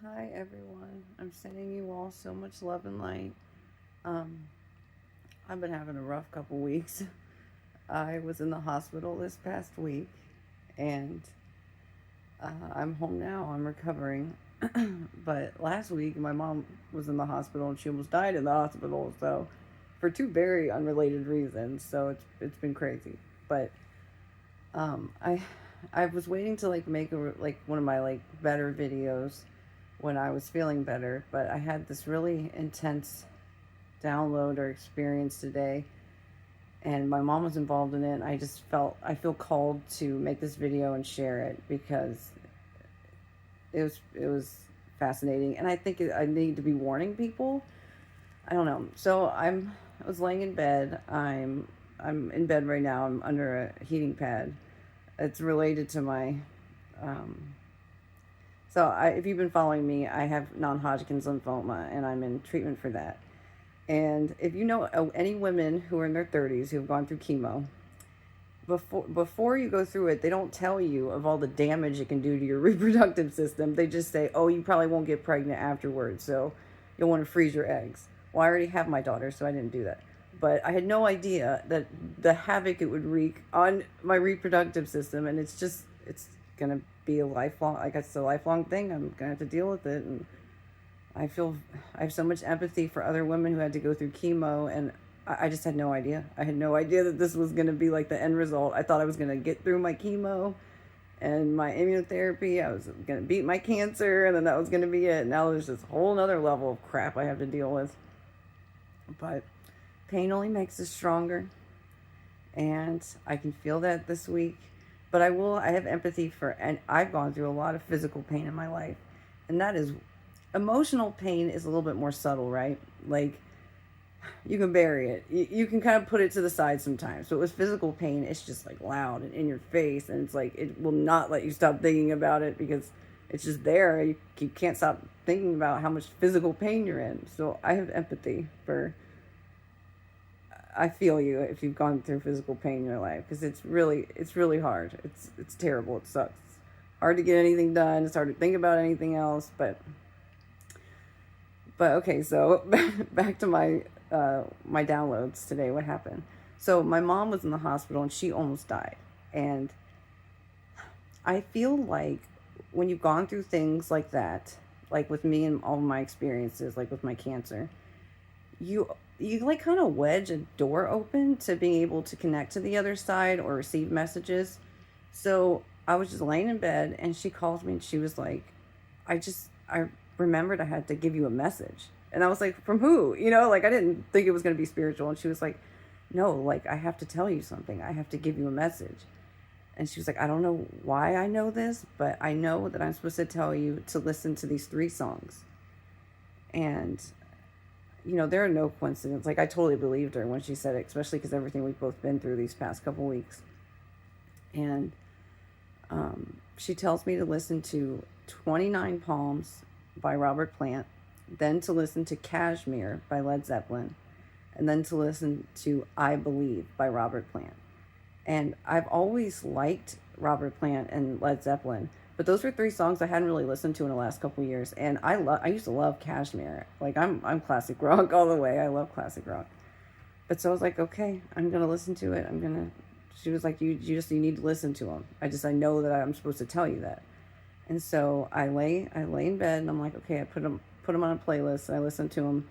Hi everyone. I'm sending you all so much love and light. Um, I've been having a rough couple weeks. I was in the hospital this past week and I'm home now. I'm recovering. But last week my mom was in the hospital and she almost died in the hospital. So for two very unrelated reasons. So it's been crazy. But um, I I was waiting to make one of my better videos when I was feeling better, but I had this really intense download or experience today, and my mom was involved in it. And I feel called to make this video and share it because it was fascinating, and I need to be warning people. I don't know. So I was laying in bed. I'm in bed right now. I'm under a heating pad. It's related to my um, if you've been following me, I have non-Hodgkin's lymphoma, and I'm in treatment for that. And if you know any women who are in their 30s who have gone through chemo, before you go through it, they don't tell you of all the damage it can do to your reproductive system. They just say, "Oh, you probably won't get pregnant afterwards, so you'll want to freeze your eggs." Well, I already have my daughter, so I didn't do that. But I had no idea that the havoc it would wreak on my reproductive system, and it's gonna be a lifelong, like it's a lifelong thing. I'm gonna have to deal with it, and I have so much empathy for other women who had to go through chemo, and I just had no idea. I had no idea that this was gonna be like the end result. I thought I was gonna get through my chemo and my immunotherapy. I was gonna beat my cancer, and then that was gonna be it. Now there's this whole nother level of crap I have to deal with. But pain only makes us stronger, and I can feel that this week. But I have empathy for, and I've gone through a lot of physical pain in my life, and that is, emotional pain is a little bit more subtle, right? Like, you can bury it. You can kind of put it to the side sometimes. But with physical pain, it's just like loud and in your face, and it's like it will not let you stop thinking about it because it's just there. You can't stop thinking about how much physical pain you're in. So I have empathy for, I feel you if you've gone through physical pain in your life, because it's really hard. It's terrible. It sucks. It's hard to get anything done. It's hard to think about anything else. But okay. So back to my downloads today. What happened? So my mom was in the hospital and she almost died, and I feel like when you've gone through things like that, like with me and all of my experiences, like with my cancer, you like kind of wedge a door open to being able to connect to the other side or receive messages. So I was just laying in bed and she called me and she was like, I remembered I had to give you a message. And I was like, from who? Like I didn't think it was going to be spiritual. And she was like, no, like I have to tell you something. I have to give you a message. And she was like, I don't know why I know this, but I know that I'm supposed to tell you to listen to these 3 songs. And there are no coincidences. Like, I totally believed her when she said it, especially because everything we've both been through these past couple weeks. And she tells me to listen to 29 Palms by Robert Plant, then to listen to Kashmir by Led Zeppelin, and then to listen to I Believe by Robert Plant. And I've always liked Robert Plant and Led Zeppelin, but those were 3 songs I hadn't really listened to in the last couple of years. And I used to love Kashmir. Like I'm classic rock all the way. I love classic rock. But so I was like, okay, I'm gonna listen to it. She was like, you need to listen to them. I know that I'm supposed to tell you that. And so I lay in bed and I'm like, okay, I put them on a playlist and I listened to them.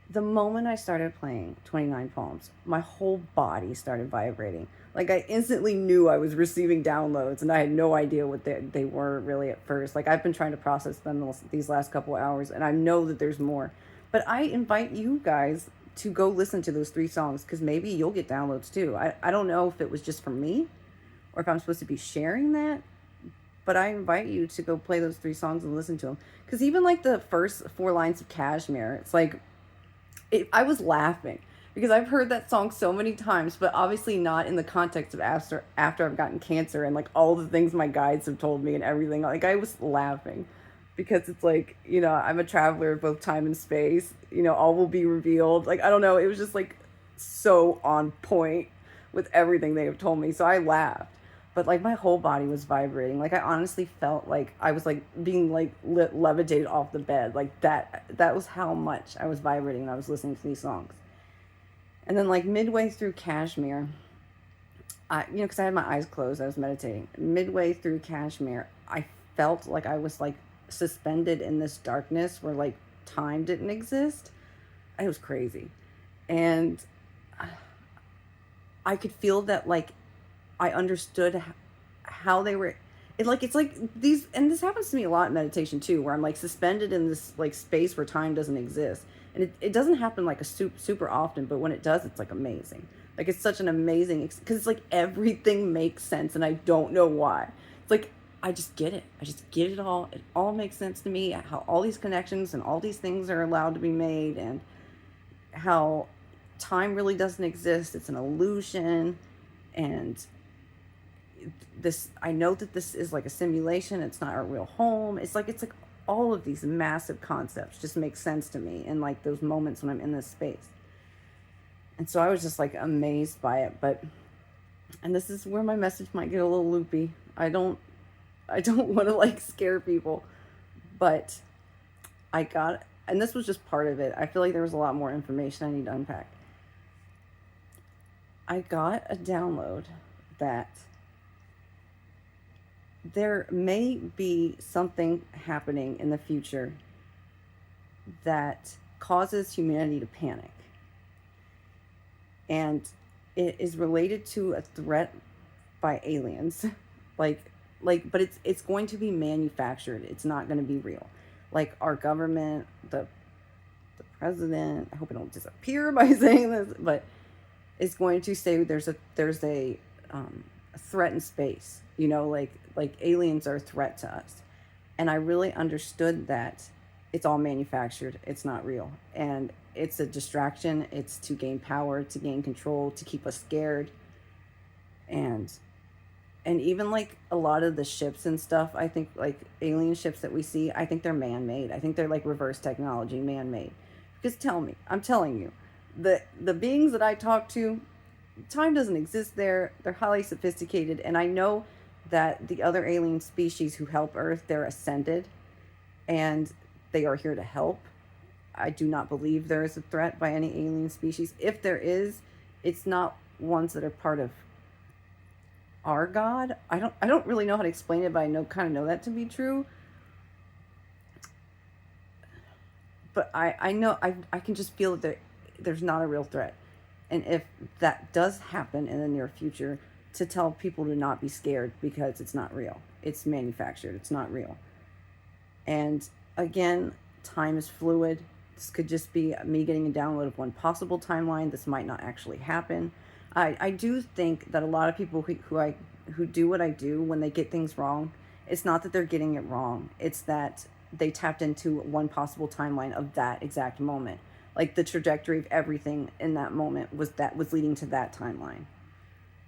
The moment I started playing 29 Palms, my whole body started vibrating. Like I instantly knew I was receiving downloads, and I had no idea what they were really at first. Like I've been trying to process them these last couple of hours, and I know that there's more. But I invite you guys to go listen to those 3 songs, because maybe you'll get downloads too. I don't know if it was just for me or if I'm supposed to be sharing that, but I invite you to go play those 3 songs and listen to them. Because even like the first 4 lines of Kashmir, it's like, I was laughing because I've heard that song so many times, but obviously not in the context of after I've gotten cancer and like all the things my guides have told me and everything. Like I was laughing because it's like, I'm a traveler of both time and space, all will be revealed. Like, I don't know. It was just like so on point with everything they have told me. So I laughed. but like my whole body was vibrating. Like I honestly felt like I was like being like levitated off the bed. Like that was how much I was vibrating when I was listening to these songs. And then like midway through Kashmir, because I had my eyes closed, I was meditating. Midway through Kashmir, I felt like I was like suspended in this darkness where like time didn't exist. It was crazy. And I could feel that like I understood how they were. It's like these, and this happens to me a lot in meditation too, where I'm like suspended in this like space where time doesn't exist. And it doesn't happen like a super often, but when it does, it's like amazing. Like it's such an amazing, because it's like everything makes sense and I don't know why. It's like, I just get it. I just get it all. It all makes sense to me, how all these connections and all these things are allowed to be made, and how time really doesn't exist. It's an illusion. And this, I know that this is like a simulation. It's not our real home. It's like all of these massive concepts just make sense to me in like those moments when I'm in this space. And so I was just like amazed by it. And this is where my message might get a little loopy. I don't want to like scare people, but and this was just part of it. I feel like there was a lot more information I need to unpack. I got a download that there may be something happening in the future that causes humanity to panic. And it is related to a threat by aliens. but it's going to be manufactured. It's not going to be real. Like our government, the president, I hope I don't disappear by saying this, but is going to say there's a threat in space, like aliens are a threat to us. And I really understood that it's all manufactured. It's not real. And it's a distraction. It's to gain power, to gain control, to keep us scared. And even like a lot of the ships and stuff, I think like alien ships that we see, I think they're man-made. I think they're like reverse technology, man-made. Because I'm telling you, the beings that I talk to, time doesn't exist there. They're highly sophisticated. And I know that the other alien species who help Earth, they're ascended. And they are here to help. I do not believe there is a threat by any alien species. If there is, it's not ones that are part of our God. I don't really know how to explain it, but I kind of know that to be true. But I know I can just feel that there's not a real threat. And if that does happen in the near future, to tell people to not be scared, because it's not real. It's manufactured. It's not real. And again, time is fluid. This could just be me getting a download of one possible timeline. This might not actually happen. I do think that a lot of people who do what I do, when they get things wrong, it's not that they're getting it wrong. It's that they tapped into one possible timeline of that exact moment. Like the trajectory of everything in that moment was leading to that timeline.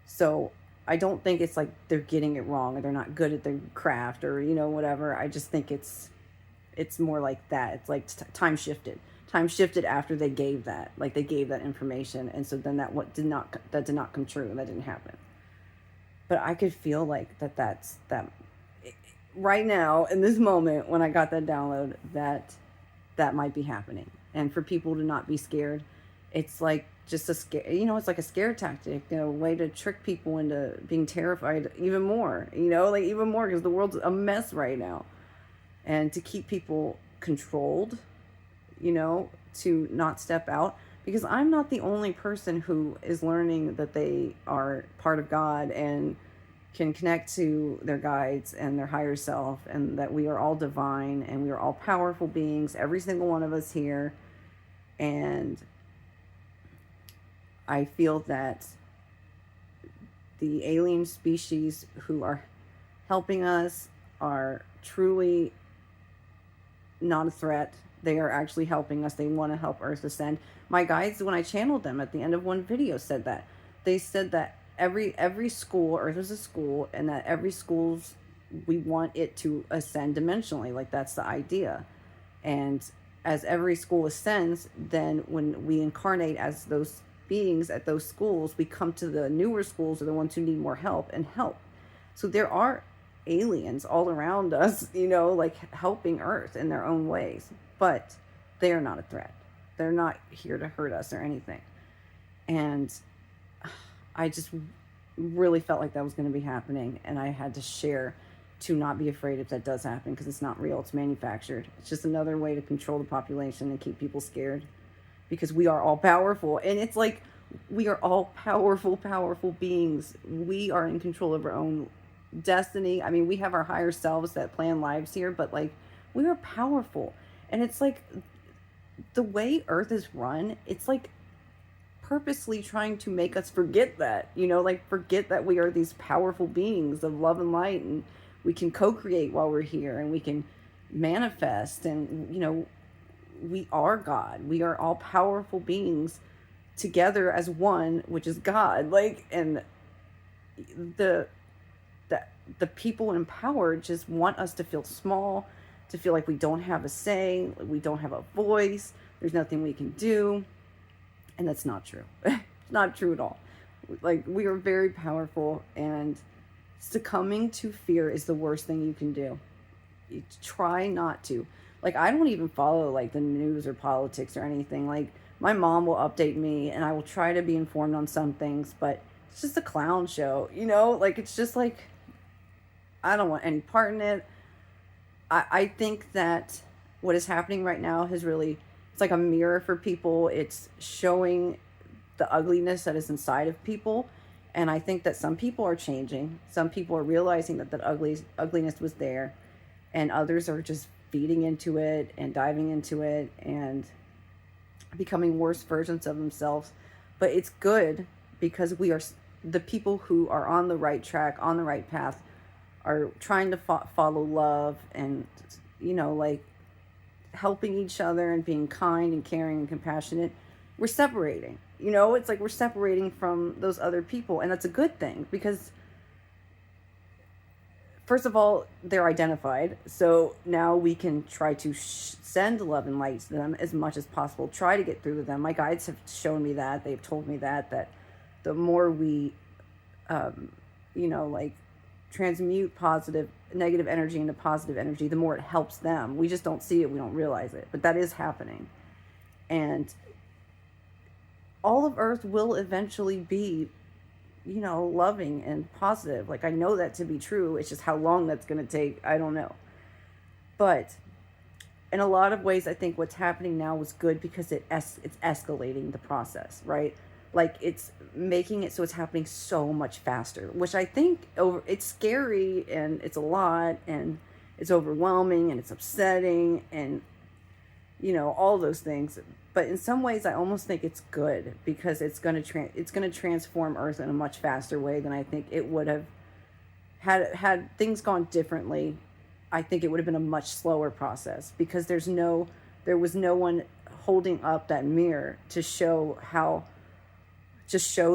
So I don't think it's like they're getting it wrong or they're not good at their craft or, whatever. I just think it's more like that. It's like time shifted. Time shifted after they gave that. Like they gave that information. And so then that did not come true. That didn't happen. But I could feel like that's right now in this moment when I got that download, that might be happening. And for people to not be scared, it's like just a scare, it's like a scare tactic, a way to trick people into being terrified even more, even more, because the world's a mess right now. And to keep people controlled, to not step out, because I'm not the only person who is learning that they are part of God and can connect to their guides and their higher self, and that we are all divine and we are all powerful beings, every single one of us here. And I feel that the alien species who are helping us are truly not a threat. They are actually helping us. They want to help Earth ascend. My guides, when I channeled them at the end of one video, said that. They said that every school, Earth is a school, and that every school's, we want it to ascend dimensionally. Like that's the idea. And as every school ascends, then when we incarnate as those beings at those schools, we come to the newer schools, or the ones who need more help, and help. So there are aliens all around us, you know, like helping Earth in their own ways, but they are not a threat. They're not here to hurt us or anything. And I just really felt like that was going to be happening, and I had to share to not be afraid if that does happen, because it's not real, it's manufactured. It's just another way to control the population and keep people scared, because we are all powerful. And it's like, we are all powerful beings. We are in control of our own destiny. I mean, we have our higher selves that plan lives here, but like, we are powerful. And it's like, the way Earth is run, it's like purposely trying to make us forget that, you know, like forget that we are these powerful beings of love and light, and we can co-create while we're here, and we can manifest, and, you know, we are God. We are all powerful beings together as one, which is God. Like, and the people in power just want us to feel small, to feel like we don't have a say, we don't have a voice, there's nothing we can do. And that's not true. Not true at all. Like, we are very powerful, and succumbing to fear is the worst thing you can do. You try not to. Like, I don't even follow like the news or politics or anything. Like, my mom will update me, and I will try to be informed on some things, but it's just a clown show, you know? Like, it's just like, I don't want any part in it. I think that what is happening right now has really, it's like a mirror for people. It's showing the ugliness that is inside of people. And I think that some people are changing. Some people are realizing that ugliness was there. And others are just feeding into it and diving into it and becoming worse versions of themselves. But it's good, because we are, the people who are on the right track, on the right path, are trying to follow love and, you know, like helping each other and being kind and caring and compassionate. We're separating, you know, it's like we're separating from those other people. And that's a good thing, because first of all, they're identified. So now we can try to send love and light to them as much as possible, try to get through to them. My guides have shown me that. They've told me that the more we, you know, like transmute negative energy into positive energy, the more it helps them. We just don't see it. We don't realize it, but that is happening. And all of Earth will eventually be, you know, loving and positive. Like, I know that to be true. It's just how long that's going to take, I don't know. But in a lot of ways, I think what's happening now was good, because it's escalating the process, right? Like, it's making it so it's happening so much faster, which I think it's scary, and it's a lot, and it's overwhelming, and it's upsetting, and, you know, all those things. But in some ways, I almost think it's good, because it's going to transform Earth in a much faster way than I think it would have had things gone differently. I think it would have been a much slower process, because there was no one holding up that mirror to show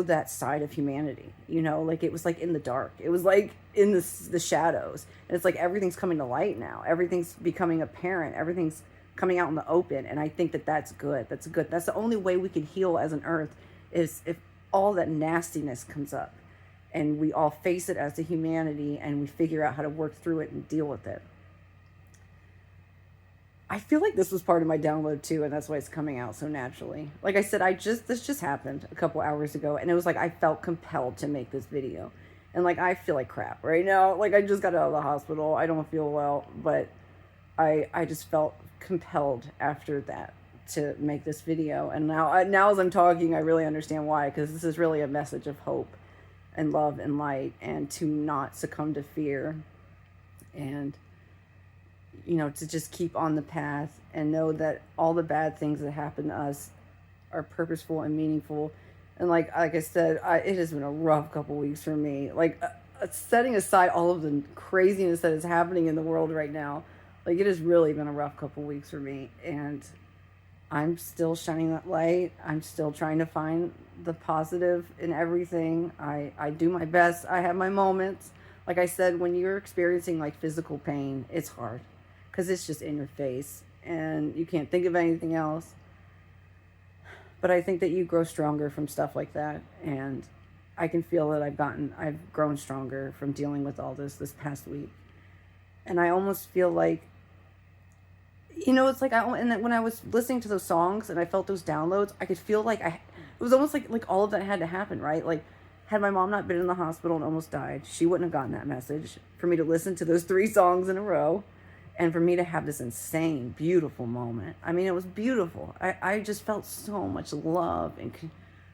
that side of humanity, you know, like it was like in the dark, it was like in the shadows, and it's like everything's coming to light now, everything's becoming apparent, everything's coming out in the open. And I think that that's good. That's the only way we can heal as an Earth, is if all that nastiness comes up and we all face it as a humanity, and we figure out how to work through it and deal with it. I feel like this was part of my download too, and that's why it's coming out so naturally. Like I said, this just happened a couple hours ago, and it was like I felt compelled to make this video. And like, I feel like crap right now. Like, I just got out of the hospital. I don't feel well, but I just felt compelled after that to make this video. And now as I'm talking, I really understand why, because this is really a message of hope and love and light, and to not succumb to fear, and, you know, to just keep on the path and know that all the bad things that happen to us are purposeful and meaningful. And like I said, it has been a rough couple weeks for me. Like, setting aside all of the craziness that is happening in the world right now, like, it has really been a rough couple weeks for me. And I'm still shining that light. I'm still trying to find the positive in everything. I do my best. I have my moments. Like I said, when you're experiencing like physical pain, it's hard, because it's just in your face and you can't think of anything else. But I think that you grow stronger from stuff like that. And I can feel that I've grown stronger from dealing with all this past week. And I almost feel like, it's like, and then when I was listening to those songs and I felt those downloads, I could feel like it was almost like all of that had to happen, right? Like, had my mom not been in the hospital and almost died, she wouldn't have gotten that message. For me to listen to those 3 songs in a row, and for me to have this insane, beautiful moment. I mean, it was beautiful. I just felt so much love and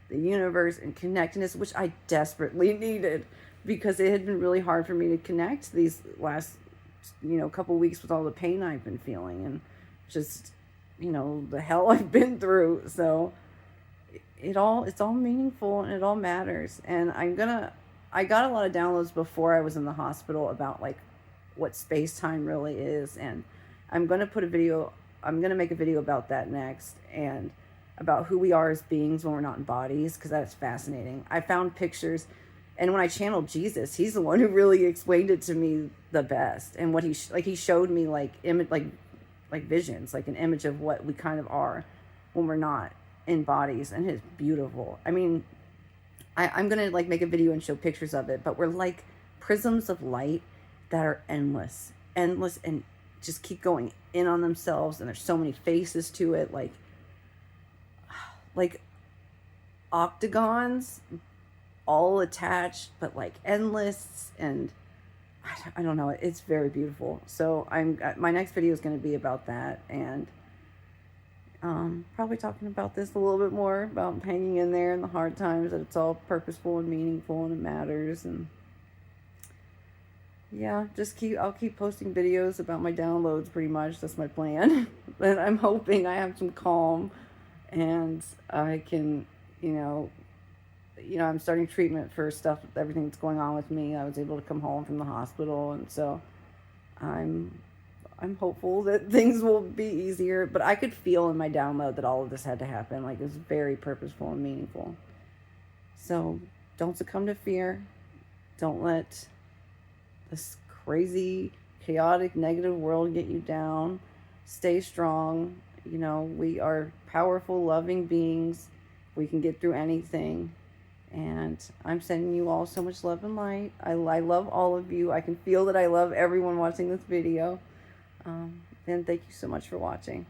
the universe and connectedness, which I desperately needed, because it had been really hard for me to connect these last, couple weeks with all the pain I've been feeling and just, the hell I've been through. So it's all meaningful and it all matters. And I got a lot of downloads before I was in the hospital about like what space-time really is, and I'm going to make a video about that next, and about who we are as beings when we're not in bodies, because that's fascinating. I found pictures, and when I channeled Jesus, he's the one who really explained it to me the best. And what he showed me like visions, like an image of what we kind of are when we're not in bodies, and it's beautiful. I mean, I'm gonna like make a video and show pictures of it, but we're like prisms of light that are endless, and just keep going in on themselves, and there's so many faces to it, like octagons all attached, but like endless. And I don't know, it's very beautiful. So my next video is going to be about that, and probably talking about this a little bit more, about hanging in there in the hard times, that it's all purposeful and meaningful and it matters. And yeah, I'll keep posting videos about my downloads, pretty much. That's my plan. But I'm hoping I have some calm, and I can, I'm starting treatment for everything that's going on with me. I was able to come home from the hospital, and so I'm hopeful that things will be easier. But I could feel in my download that all of this had to happen. Like, it was very purposeful and meaningful. So don't succumb to fear. Don't let this crazy, chaotic, negative world get you down. Stay strong. We are powerful, loving beings. We can get through anything. And I'm sending you all so much love and light. I love all of you. I can feel that I love everyone watching this video. And thank you so much for watching.